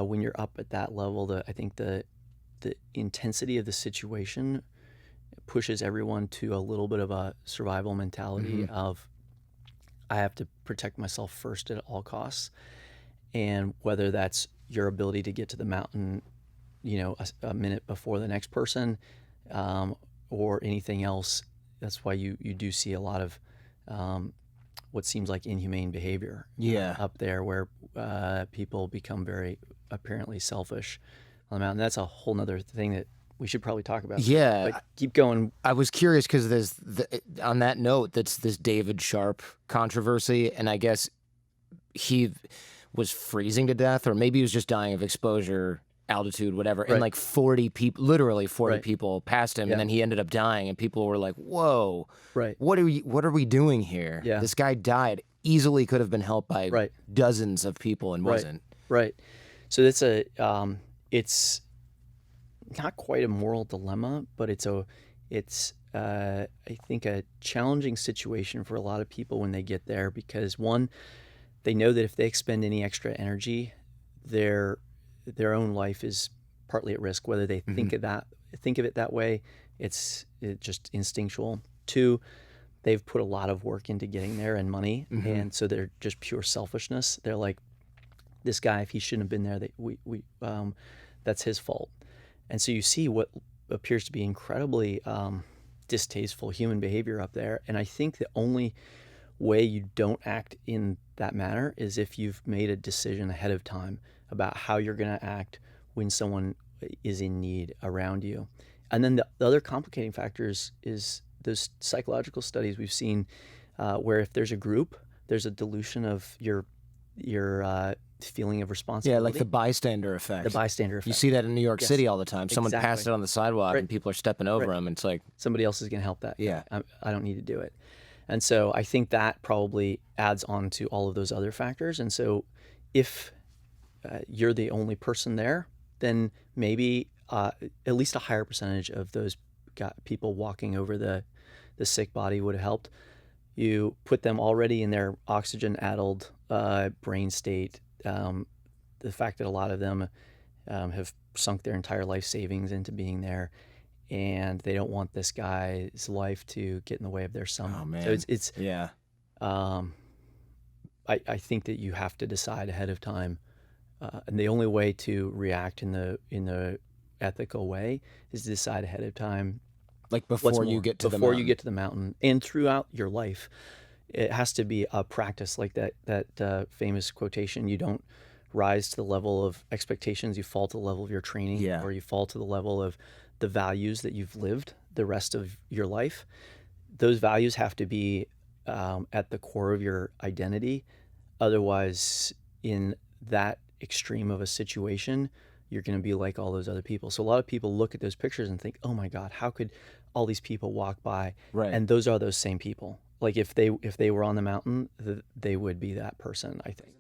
when you're up at that level, I think the intensity of the situation pushes everyone to a little bit of a survival mentality of, I have to protect myself first at all costs. And whether that's your ability to get to the mountain, a minute before the next person, or anything else, that's why you do see a lot of what seems like inhumane behavior up there, where people become very apparently selfish on the mountain. That's a whole nother thing that we should probably talk about. Yeah. But keep going. I was curious because there's on that note, that's this David Sharp controversy, and I guess he was freezing to death, or maybe he was just dying of exposure, altitude, whatever, and like 40 people, literally 40 people passed him, and then he ended up dying, and people were like, whoa, what are we doing here? This guy died, easily could have been helped by dozens of people and wasn't. So that's it's not quite a moral dilemma, but it's I think a challenging situation for a lot of people when they get there, because one, they know that if they expend any extra energy, their own life is partly at risk, whether they think of it that way. It's just instinctual. Two, they've put a lot of work into getting there and money, and so they're just pure selfishness. They're like, this guy, if he shouldn't have been there, that's his fault. And so you see what appears to be incredibly distasteful human behavior up there. And I think the only way you don't act in that manner is if you've made a decision ahead of time about how you're going to act when someone is in need around you. And then the other complicating factor is those psychological studies we've seen where if there's a group, there's a dilution of your feeling of responsibility. Yeah, like the bystander effect. The bystander effect. You see that in New York City all the time. Someone passed it on the sidewalk and people are stepping over them. And it's like, somebody else is going to help that. Yeah. I don't need to do it. And so I think that probably adds on to all of those other factors. And so if you're the only person there, then maybe at least a higher percentage of those people walking over the sick body would have helped. You put them already in their oxygen-addled brain state. The fact that a lot of them have sunk their entire life savings into being there, and they don't want this guy's life to get in the way of their summit. Oh man! So it's I think that you have to decide ahead of time, and the only way to react in the ethical way is to decide ahead of time. Like before you get to the mountain, and throughout your life, it has to be a practice. Like that famous quotation: "You don't rise to the level of expectations; you fall to the level of your training, or you fall to the level of the values that you've lived the rest of your life." Those values have to be at the core of your identity. Otherwise, in that extreme of a situation, you're going to be like all those other people. So a lot of people look at those pictures and think, oh my God, how could all these people walk by? And those are those same people. Like if they were on the mountain, they would be that person, I think.